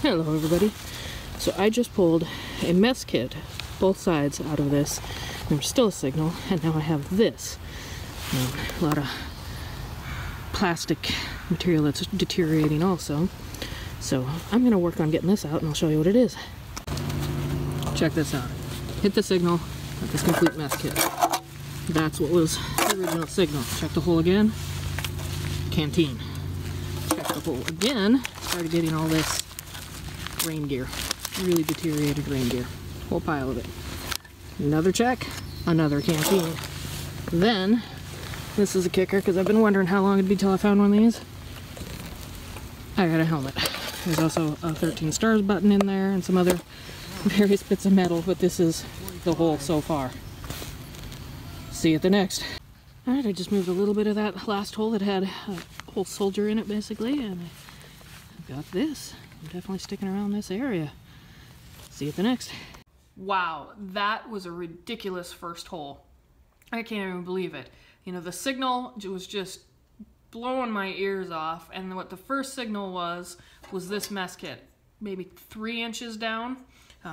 Hello everybody. So I just pulled a mess kit, both sides out of this. There's still a signal, and now I have this. A lot of plastic material that's deteriorating also. So I'm gonna work on getting this out and I'll show you what it is. Check this out. Hit the signal at this complete mess kit. That's what was the original signal. Check the hole again. Canteen. Check the hole again. Started getting all this rain gear. Really deteriorated rain gear. Whole pile of it. Another check. Another canteen. Then, this is a kicker because I've been wondering how long it'd be till I found one of these. I got a helmet. There's also a 13 stars button in there and some other various bits of metal, but this is the hole so far. See you at the next. Alright, I just moved a little bit of that last hole that had a whole soldier in it basically, and I've got this. I'm definitely sticking around this area. See you at the next. Wow, that was a ridiculous first hole. I can't even believe it. You know, the signal was just blowing my ears off, and what the first signal was this mess kit, maybe 3 inches down.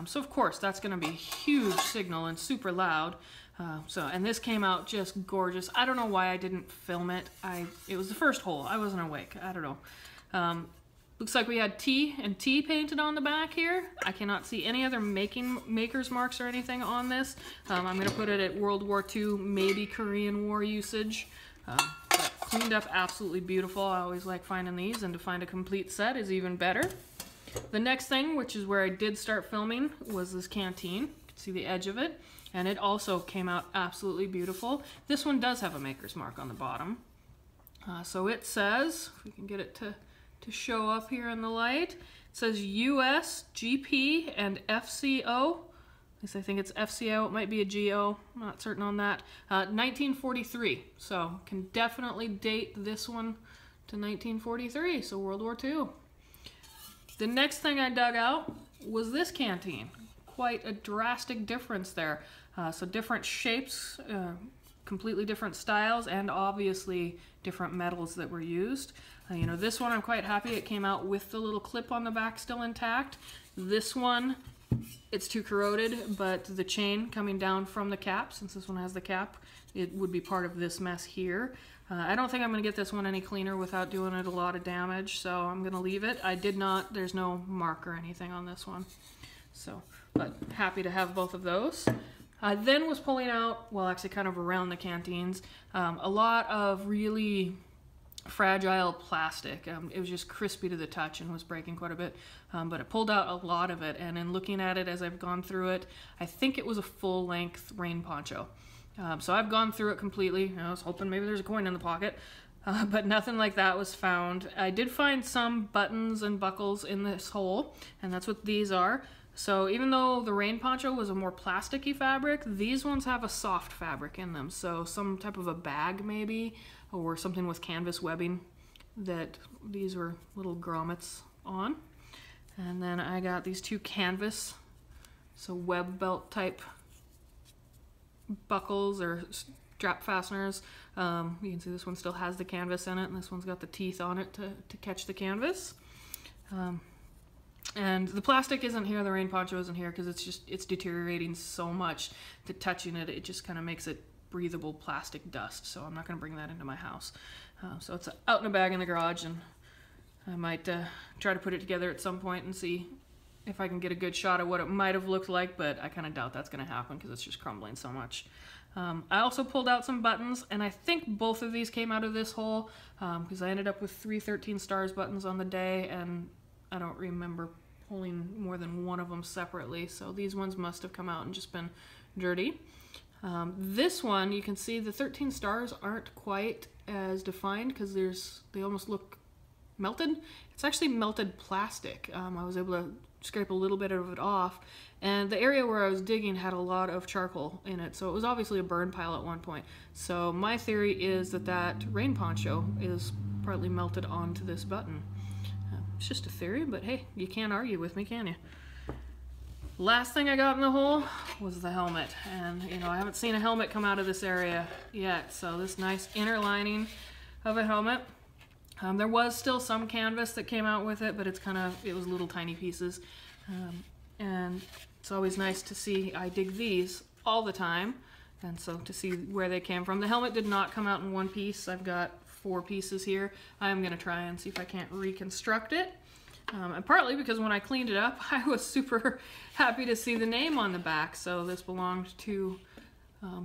So of course that's going to be a huge signal and super loud. And this came out just gorgeous. I don't know why I didn't film it. It was the first hole. I wasn't awake. I don't know. Looks like we had T and T painted on the back here. I cannot see any other maker's marks or anything on this. I'm going to put it at World War II, maybe Korean War usage. But cleaned up, absolutely beautiful. I always like finding these, and to find a complete set is even better. The next thing, which is where I did start filming, was this canteen. You can see the edge of it, and it also came out absolutely beautiful. This one does have a maker's mark on the bottom. So it says, if we can get it to show up here in the light, it says US, GP, and FCO. At least I think it's FCO, it might be a GO, I'm not certain on that. 1943, so can definitely date this one to 1943, so World War II. The next thing I dug out was this canteen. Quite a drastic difference there. So different shapes, completely different styles, and obviously different metals that were used. You know, this one I'm quite happy it came out with the little clip on the back still intact. This one, it's too corroded, but the chain coming down from the cap, since this one has the cap, it would be part of this mess here. I don't think I'm going to get this one any cleaner without doing it a lot of damage, so I'm going to leave it. I did not, there's no mark or anything on this one. So, but happy to have both of those. I then was pulling out, well actually kind of around the canteens, a lot of really fragile plastic. It was just crispy to the touch and was breaking quite a bit, but I pulled out a lot of it, and in looking at it as I've gone through it, I think it was a full-length rain poncho. So I've gone through it completely. I was hoping maybe there's a coin in the pocket, but nothing like that was found. I did find some buttons and buckles in this hole, and that's what these are. So even though the rain poncho was a more plasticky fabric, these ones have a soft fabric in them. So some type of a bag maybe, or something with canvas webbing that these were little grommets on. And then I got these 2 canvas, so web belt type buckles or strap fasteners. You can see this one still has the canvas in it, and this one's got the teeth on it to catch the canvas. And the plastic isn't here, the rain poncho isn't here, because it's deteriorating so much that touching it, it just kind of makes it breathable plastic dust, so I'm not going to bring that into my house. So it's out in a bag in the garage, and I might try to put it together at some point and see if I can get a good shot of what it might have looked like, but I kind of doubt that's going to happen because it's just crumbling so much. I also pulled out some buttons, and I think both of these came out of this hole because I ended up with 3 13 stars buttons on the day, and I don't remember pulling more than one of them separately, so these ones must have come out and just been dirty. This one, you can see the 13 stars aren't quite as defined because they almost look melted. It's actually melted plastic. I was able to scrape a little bit of it off, and the area where I was digging had a lot of charcoal in it, so it was obviously a burn pile at one point. So my theory is that rain poncho is partly melted onto this button. It's just a theory, but hey, you can't argue with me, can you? Last thing I got in the hole was the helmet, and you know, I haven't seen a helmet come out of this area yet, so this nice inner lining of a helmet. There was still some canvas that came out with it, but it was little tiny pieces. And it's always nice to see. I dig these all the time, and so to see where they came from. The helmet did not come out in one piece. I've got 4 pieces here. I'm gonna try and see if I can't reconstruct it. And partly because when I cleaned it up, I was super happy to see the name on the back. So this belonged to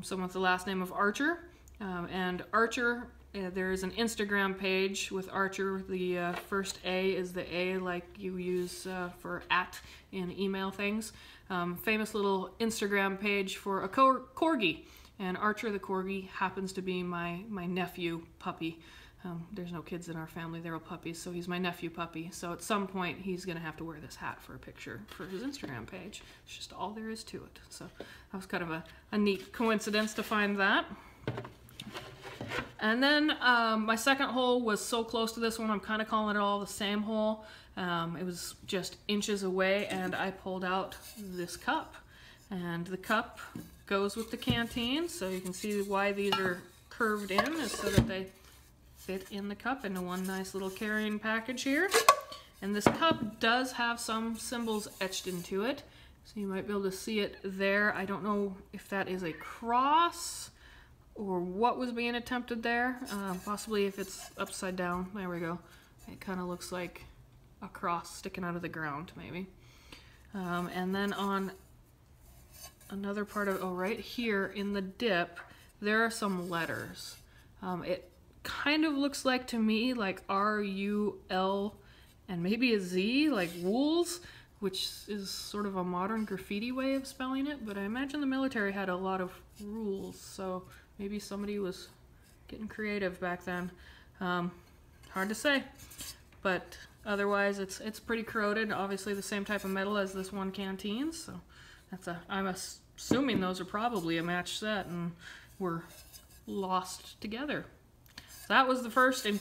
someone with the last name of Archer. And Archer, there is an Instagram page with Archer. The first A is the A like you use for @ in email things. Famous little Instagram page for a corgi. And Archer the corgi happens to be my nephew puppy. There's no kids in our family, they're all puppies, so he's my nephew puppy. So at some point he's gonna have to wear this hat for a picture for his Instagram page. It's just all there is to it. So that was kind of a neat coincidence to find that. And then my second hole was so close to this one, I'm kind of calling it all the same hole. It was just inches away, and I pulled out this cup. And the cup goes with the canteen, so you can see why these are curved in, is so that they fit in the cup into one nice little carrying package here. And this cup does have some symbols etched into it, so you might be able to see it there. I don't know if that is a cross or what was being attempted there. Possibly if it's upside down. There we go. It kind of looks like a cross sticking out of the ground, maybe. And then on another part of, right here in the dip, there are some letters. It kind of looks like to me like R-U-L and maybe a Z, like Wools, which is sort of a modern graffiti way of spelling it, but I imagine the military had a lot of rules, so maybe somebody was getting creative back then. Hard to say, but otherwise it's pretty corroded. Obviously the same type of metal as this one canteen, so I'm assuming those are probably a match set and were lost together. That was the first and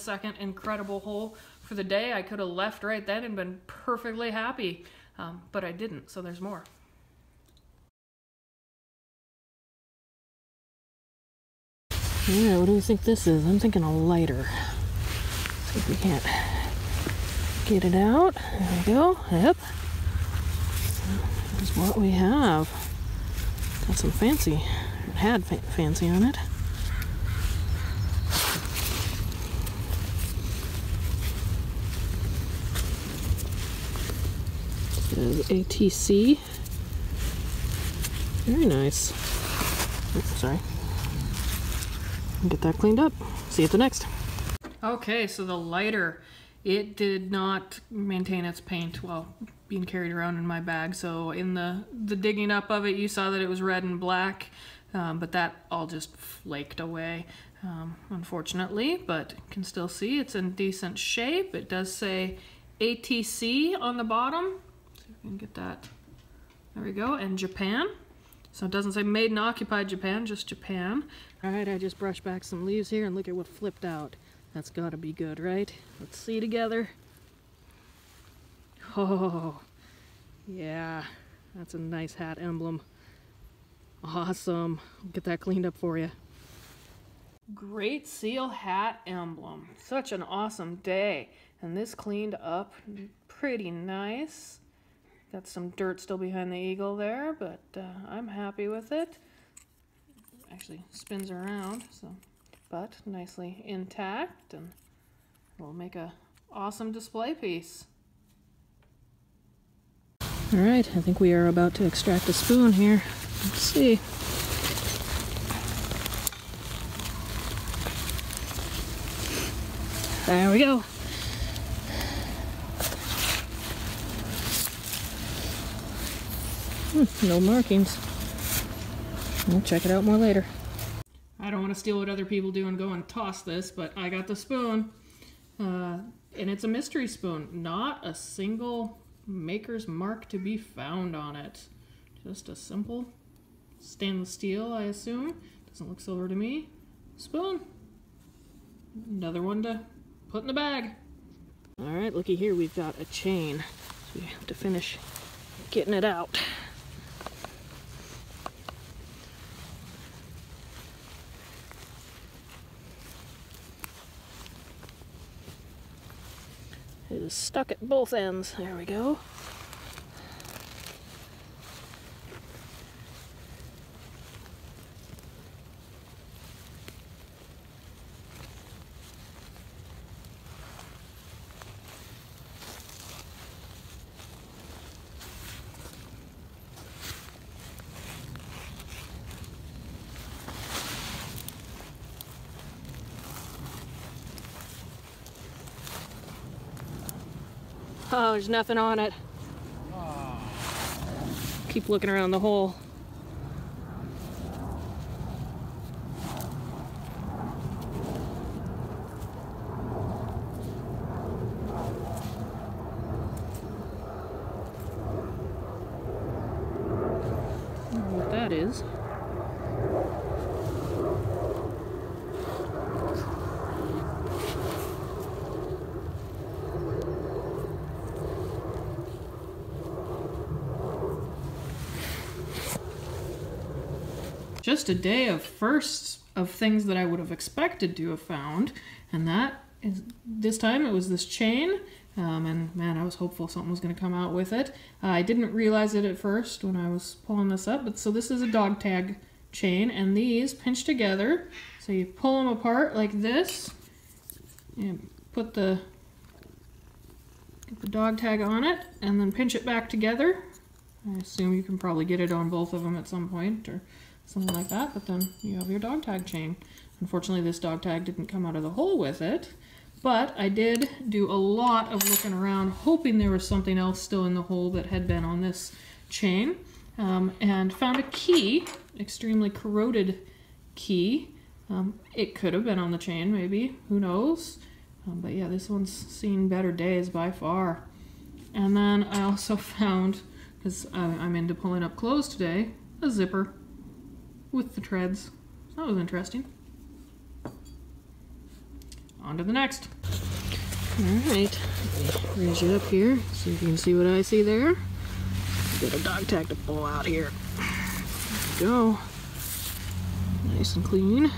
second incredible hole for the day. I could have left right then and been perfectly happy, but I didn't, so there's more. Yeah, what do we think this is? I'm thinking a lighter. See if we can't get it out. There we go. Yep. This is what we have. Got some fancy, it had fancy on it. ATC. Very nice. Oops, sorry. Get that cleaned up. See you at the next. Okay, so the lighter, it did not maintain its paint while being carried around in my bag. So in the digging up of it, you saw that it was red and black, but that all just flaked away, unfortunately. But you can still see it's in decent shape. It does say ATC on the bottom. You can get that. There we go. And Japan. So it doesn't say made in occupied Japan, just Japan. All right, I just brushed back some leaves here and look at what flipped out. That's gotta be good, right? Let's see together. Oh, yeah, that's a nice hat emblem. Awesome. I'll get that cleaned up for you. Great Seal hat emblem. Such an awesome day. And this cleaned up pretty nice. Got some dirt still behind the eagle there, but I'm happy with it. Actually spins around, so, but nicely intact, and will make a awesome display piece. All right, I think we are about to extract a spoon here. Let's see. There we go. No markings. We'll check it out more later. I don't want to steal what other people do and go and toss this, but I got the spoon. And it's a mystery spoon. Not a single maker's mark to be found on it. Just a simple stainless steel, I assume. Doesn't look silver to me. Spoon. Another one to put in the bag. All right, looky here, we've got a chain. So we have to finish getting it out. It is stuck at both ends. There we go. Oh, there's nothing on it. Keep looking around the hole. I don't know what that is. Just a day of firsts of things that I would have expected to have found, and that is, this time it was this chain, and man, I was hopeful something was going to come out with it. I didn't realize it at first when I was pulling this up, but so this is a dog tag chain, and these pinch together, so you pull them apart like this, and get the dog tag on it, and then pinch it back together. I assume you can probably get it on both of them at some point, or something like that, but then you have your dog tag chain. Unfortunately, this dog tag didn't come out of the hole with it, but I did do a lot of looking around, hoping there was something else still in the hole that had been on this chain, and found a key, extremely corroded key. It could have been on the chain, maybe, who knows? But yeah, this one's seen better days by far. And then I also found, because I'm into pulling up clothes today, a zipper with the treads. That was interesting. On to the next. Alright, raise you up here so you can see what I see there. Got a dog tag to pull out here. There we go. Nice and clean.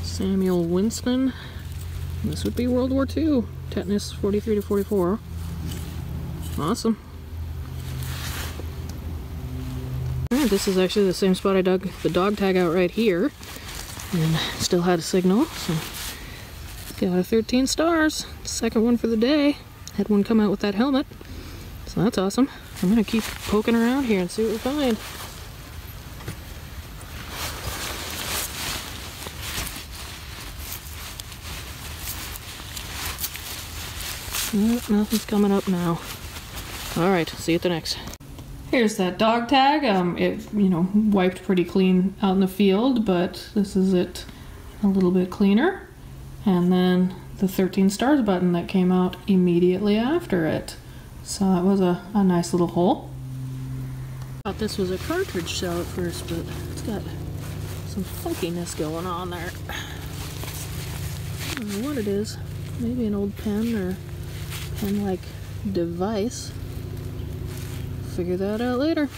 Samuel Winston. This would be World War II. Tetanus 43 to 44. Awesome. Alright, this is actually the same spot I dug the dog tag out right here. And still had a signal, so got a 13 stars. Second one for the day. Had one come out with that helmet. So that's awesome. I'm gonna keep poking around here and see what we find. Nothing's coming up now. Alright, see you at the next. Here's that dog tag. It, wiped pretty clean out in the field, but this is it a little bit cleaner. And then the 13 stars button that came out immediately after it. So that was a nice little hole. Thought this was a cartridge shell at first, but it's got some funkiness going on there. I don't know what it is. Maybe an old pen or pen-like device. Figure that out later.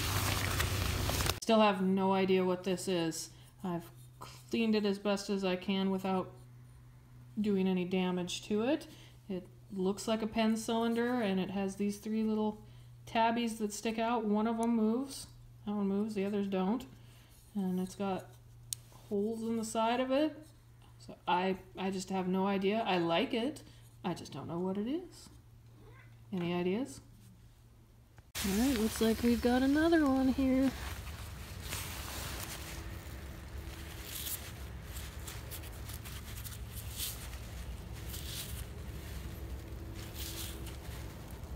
Still have no idea what this is. I've cleaned it as best as I can without doing any damage to it. It looks like a pen cylinder, and it has these three little tabbies that stick out. One of them moves. That one moves, the others don't. And it's got holes in the side of it. So I just have no idea. I like it. I just don't know what it is. Any ideas? Alright, looks like we've got another one here.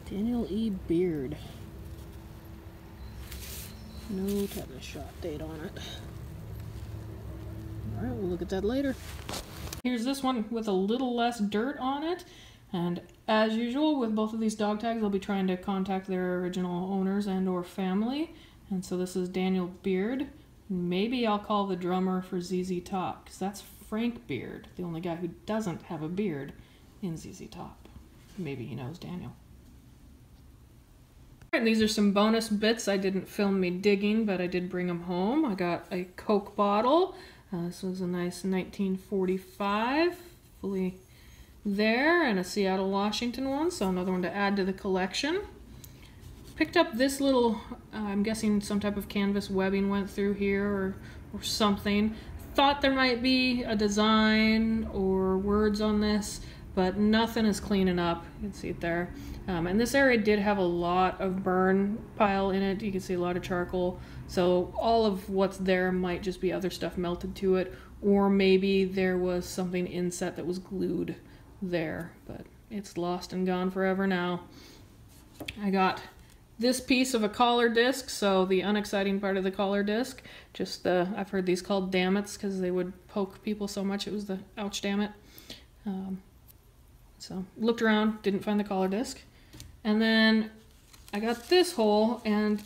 Daniel E. Beard. No tetanus shot date on it. Alright, we'll look at that later. Here's this one with a little less dirt on it. And as usual with both of these dog tags, I'll be trying to contact their original owners and or family. And so this is Daniel Beard. Maybe I'll call the drummer for ZZ Top, because that's Frank Beard, the only guy who doesn't have a beard in ZZ Top. Maybe he knows Daniel. And these are some bonus bits. I didn't film me digging, but I did bring them home. I got a Coke bottle, This was a nice 1945, fully there, and a Seattle, Washington one, so another one to add to the collection. Picked up this little, I'm guessing some type of canvas webbing went through here or something. Thought there might be a design or words on this, but nothing is cleaning up. You can see it there. And this area did have a lot of burn pile in it. You can see a lot of charcoal. So all of what's there might just be other stuff melted to it, or maybe there was something inset that was glued there, but it's lost and gone forever now. I got this piece of a collar disc, so the unexciting part of the collar disc, just the, I've heard these called dammits because they would poke people so much it was the ouch damn it. So looked around, didn't find the collar disc. And then I got this hole, and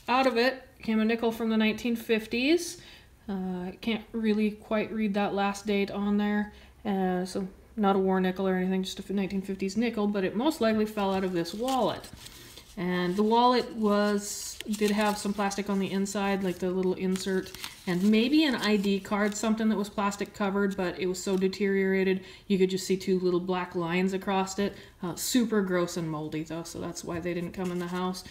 out of it came a nickel from the 1950s. I can't really quite read that last date on there, so not a war nickel or anything, just a 1950s nickel, but it most likely fell out of this wallet. And the wallet did have some plastic on the inside, like the little insert, and maybe an ID card, something that was plastic covered, but it was so deteriorated you could just see two little black lines across it. Super gross and moldy though, so that's why they didn't come in the house.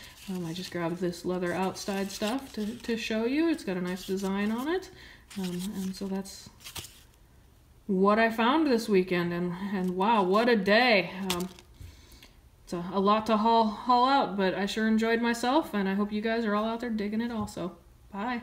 I just grabbed this leather outside stuff to show you. It's got a nice design on it, and so that's what I found this weekend, and wow, what a day. It's a lot to haul out, but I sure enjoyed myself, and I hope you guys are all out there digging it also. Bye.